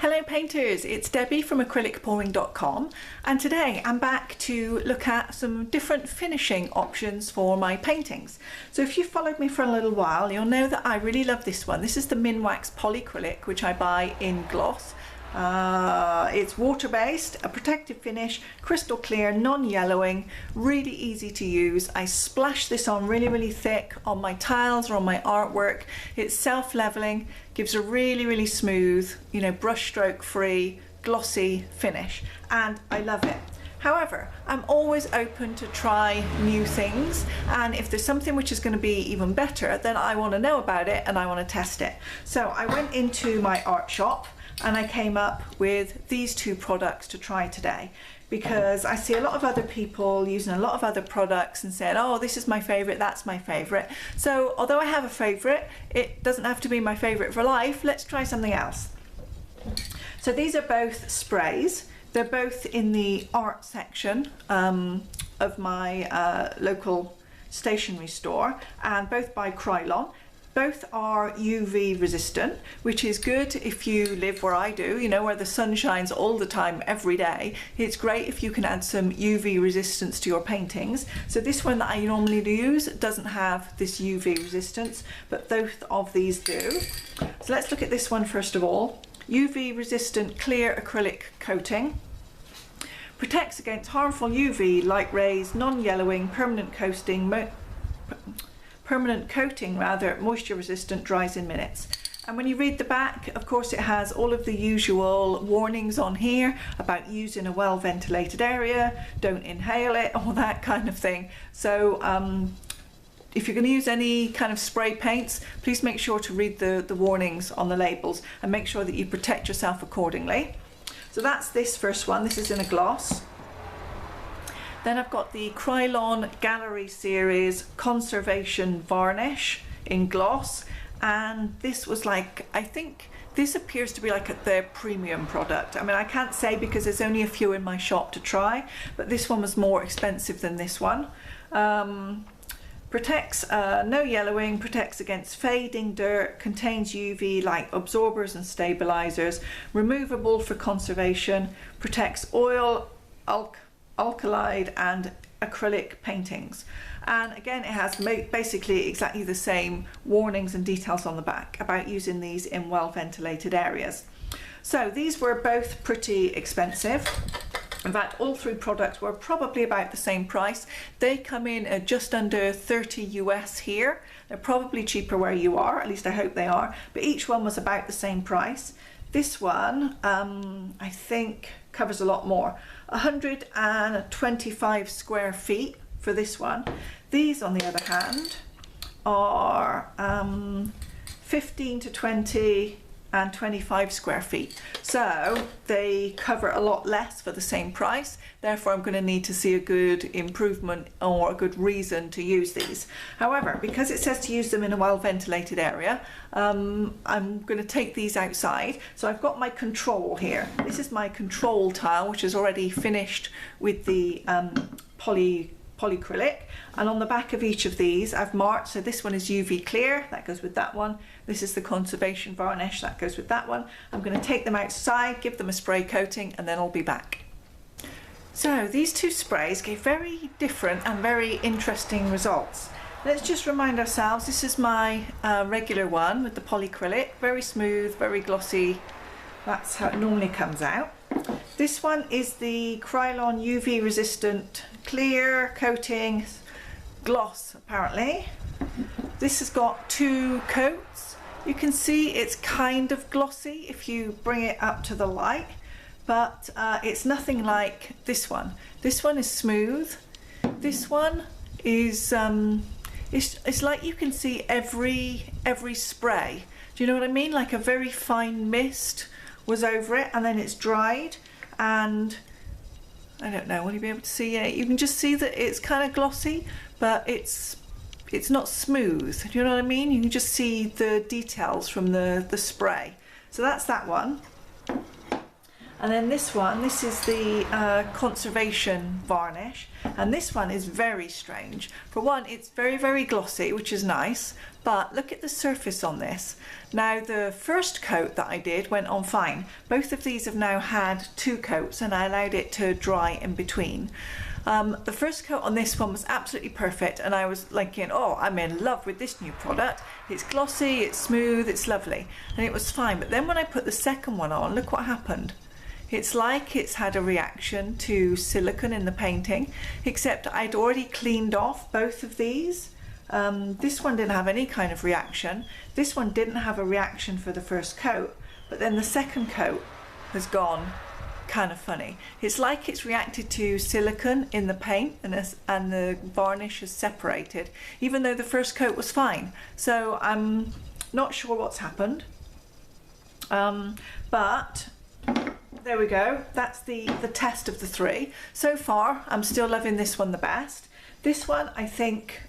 Hello painters, it's Debbie from acrylicpouring.com, and today I'm back to look at some different finishing options for my paintings. So if you've followed me for a little while, you'll know that I really love this one. This is the Minwax Polycrylic, which I buy in gloss. It's water-based, a protective finish, crystal clear, non-yellowing, really easy to use. I splash this on really thick on my tiles or on my artwork. It's self-leveling, gives a really smooth, brush stroke free, glossy finish, and I love it. However, I'm always open to try new things, and if there's something which is going to be even better, then I want to know about it and I want to test it. So I went into my art shop and I came up with these two products to try today, because I see a lot of other people using a lot of other products and saying, oh, this is my favorite, that's my favorite. So although I have a favorite, it doesn't have to be my favorite for life. Let's try something else. So these are both sprays. They're both in the art section of my local stationery store, and both by Acrylic. Both are UV resistant, which is good if you live where I do, where the sun shines all the time, every day. It's great if you can add some UV resistance to your paintings. So this one that I normally use doesn't have this UV resistance, but both of these do. So let's look at this one first of all. UV resistant clear acrylic coating. Protects against harmful UV light rays, non-yellowing, permanent coating, moisture resistant, dries in minutes. And when you read the back, of course, it has all of the usual warnings on here about using a well ventilated area, don't inhale it, all that kind of thing. So if you're going to use any kind of spray paints, please make sure to read the warnings on the labels and make sure that you protect yourself accordingly. So that's this first one. This is in a gloss. Then I've got the Acrylic Gallery Series Conservation Varnish in gloss, and this was like, I think this appears to be like their premium product. I mean, I can't say because there's only a few in my shop to try, but this one was more expensive than this one. Protects no yellowing, protects against fading dirt, contains UV light absorbers and stabilizers, removable for conservation, protects oil, alkali and acrylic paintings. And again, it has basically exactly the same warnings and details on the back about using these in well ventilated areas. So these were both pretty expensive. In fact, all three products were probably about the same price. They come in at just under 30 US here. They're probably cheaper where you are, at least I hope they are, but each one was about the same price. This one, I think, covers a lot more. 125 square feet for this one. These, on the other hand, are 15 to 20 and 25 square feet. So they cover a lot less for the same price. Therefore, I'm going to need to see a good improvement or a good reason to use these. However, because it says to use them in a well ventilated area, I'm going to take these outside. So I've got my control here. This is my control tile, which is already finished with the Polycrylic, and on the back of each of these I've marked, so this one is UV clear, that goes with that one. This is the conservation varnish, that goes with that one. I'm going to take them outside, give them a spray coating, and then I'll be back. So these two sprays gave very different and very interesting results. Let's just remind ourselves, this is my regular one with the Polycrylic, very smooth, very glossy. That's how it normally comes out. This one is the Acrylic UV resistant clear coating gloss, apparently. This has got two coats. You can see it's kind of glossy if you bring it up to the light, but it's nothing like this one. This one is smooth. This one is it's like you can see every spray. Do you know what I mean? Like a very fine mist was over it, and then it's dried, and I don't know, will you be able to see it? You can just see that it's kind of glossy, but it's not smooth. Do you know what I mean? You can just see the details from the spray. So that's that one. And then this one, this is the conservation varnish, and this one is very strange. For one, it's very, very glossy, which is nice, but look at the surface on this. Now, the first coat that I did went on fine. Both of these have now had 2 coats, and I allowed it to dry in between. The first coat on this one was absolutely perfect, and I was thinking, oh, I'm in love with this new product. It's glossy, it's smooth, it's lovely, and it was fine. But then when I put the second one on, look what happened. It's like it's had a reaction to silicone in the painting, except I'd already cleaned off both of these. This one didn't have any kind of reaction. This one didn't have a reaction for the first coat, but then the second coat has gone kind of funny. It's like it's reacted to silicone in the paint, and the varnish has separated, even though the first coat was fine. So I'm not sure what's happened, but there we go. That's the test of the 3. So far, I'm still loving this one the best. This one, I think,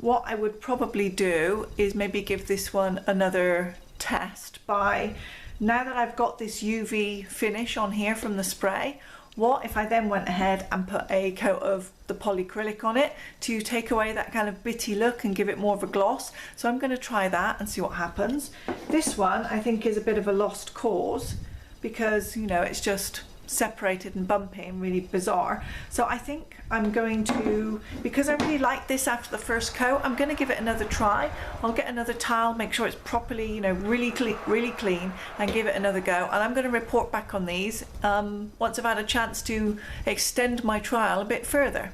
what I would probably do is maybe give this one another test by, now that I've got this UV finish on here from the spray, what if I then went ahead and put a coat of the polycrylic on it to take away that kind of bitty look and give it more of a gloss? So I'm going to try that and see what happens. This one I think is a bit of a lost cause, because, you know, it's just separated and bumpy and really bizarre. So I think I'm going to, because I really like this after the first coat, I'm going to give it another try. I'll get another towel, make sure it's properly, you know, really clean, and give it another go. And I'm going to report back on these once I've had a chance to extend my trial a bit further.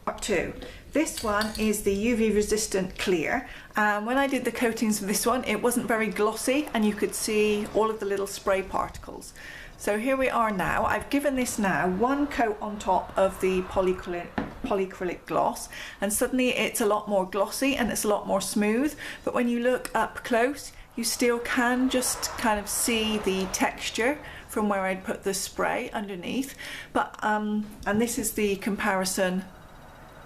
Part 2. This one is the UV resistant clear, and when I did the coatings of this one, it wasn't very glossy, and you could see all of the little spray particles. So here we are now. I've given this now 1 coat on top of the polycrylic gloss, and suddenly it's a lot more glossy and it's a lot more smooth. But when you look up close, you still can just kind of see the texture from where I'd put the spray underneath. But and this is the comparison.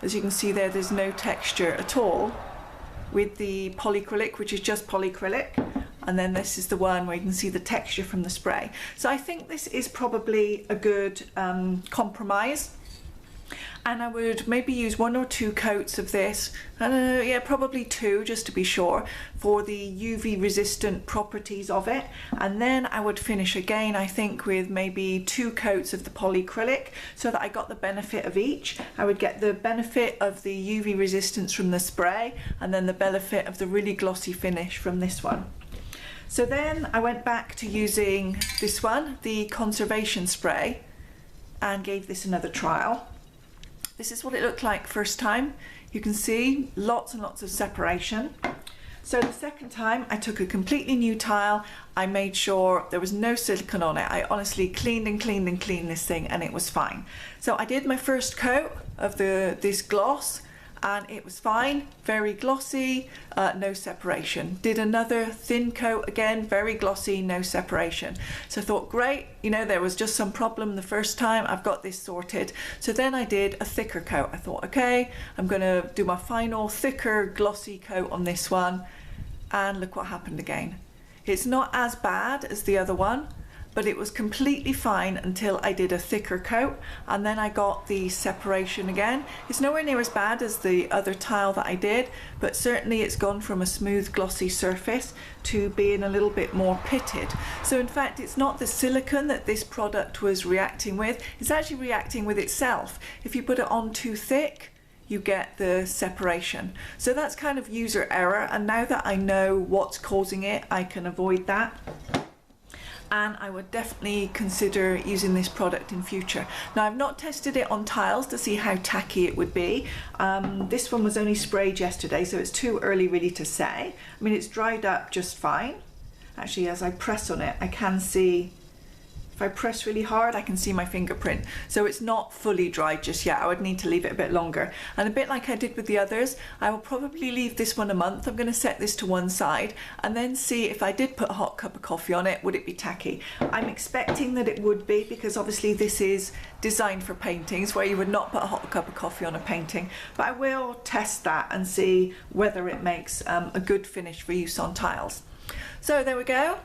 As you can see there, there's no texture at all with the polycrylic, which is just polycrylic. And then this is the one where you can see the texture from the spray. So I think this is probably a good compromise. And I would maybe use 1 or 2 coats of this. I don't know, yeah, probably 2 just to be sure, for the UV resistant properties of it. And then I would finish again, I think, with maybe 2 coats of the polycrylic, so that I got the benefit of each. I would get the benefit of the UV resistance from the spray, and then the benefit of the really glossy finish from this one. So then I went back to using this one, the conservation spray, and gave this another trial. This is what it looked like first time. You can see lots and lots of separation. So the second time I took a completely new tile. I made sure there was no silicone on it. I honestly cleaned and cleaned and cleaned this thing, and it was fine. So I did my first coat of this gloss, and it was fine, very glossy, no separation. Did another thin coat again, very glossy, no separation. So I thought, great, you know, there was just some problem the first time, I've got this sorted. So then I did a thicker coat. I thought, okay, I'm gonna do my final thicker glossy coat on this one, and look what happened again. It's not as bad as the other one, but it was completely fine until I did a thicker coat, and then I got the separation again. It's nowhere near as bad as the other tile that I did, but certainly it's gone from a smooth glossy surface to being a little bit more pitted. So in fact, it's not the silicone that this product was reacting with, it's actually reacting with itself. If you put it on too thick, you get the separation. So that's kind of user error, and now that I know what's causing it, I can avoid that. And I would definitely consider using this product in future. Now, I've not tested it on tiles to see how tacky it would be. This one was only sprayed yesterday, so it's too early really to say. I mean, it's dried up just fine. Actually, as I press on it, I can see, if I press really hard, I can see my fingerprint. So it's not fully dried just yet. I would need to leave it a bit longer. And a bit like I did with the others, I will probably leave this one a month. I'm going to set this to one side and then see if I did put a hot cup of coffee on it, would it be tacky? I'm expecting that it would be, because obviously this is designed for paintings where you would not put a hot cup of coffee on a painting. But I will test that and see whether it makes a good finish for use on tiles. So there we go.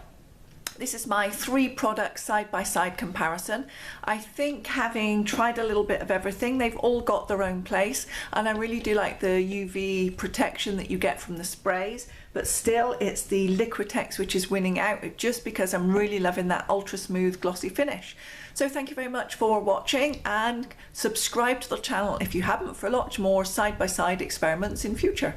This is my 3 product side-by-side comparison. I think, having tried a little bit of everything, they've all got their own place, and I really do like the UV protection that you get from the sprays, but still it's the Liquitex which is winning out, just because I'm really loving that ultra smooth glossy finish. So thank you very much for watching, and subscribe to the channel if you haven't, for lots more side-by-side experiments in future.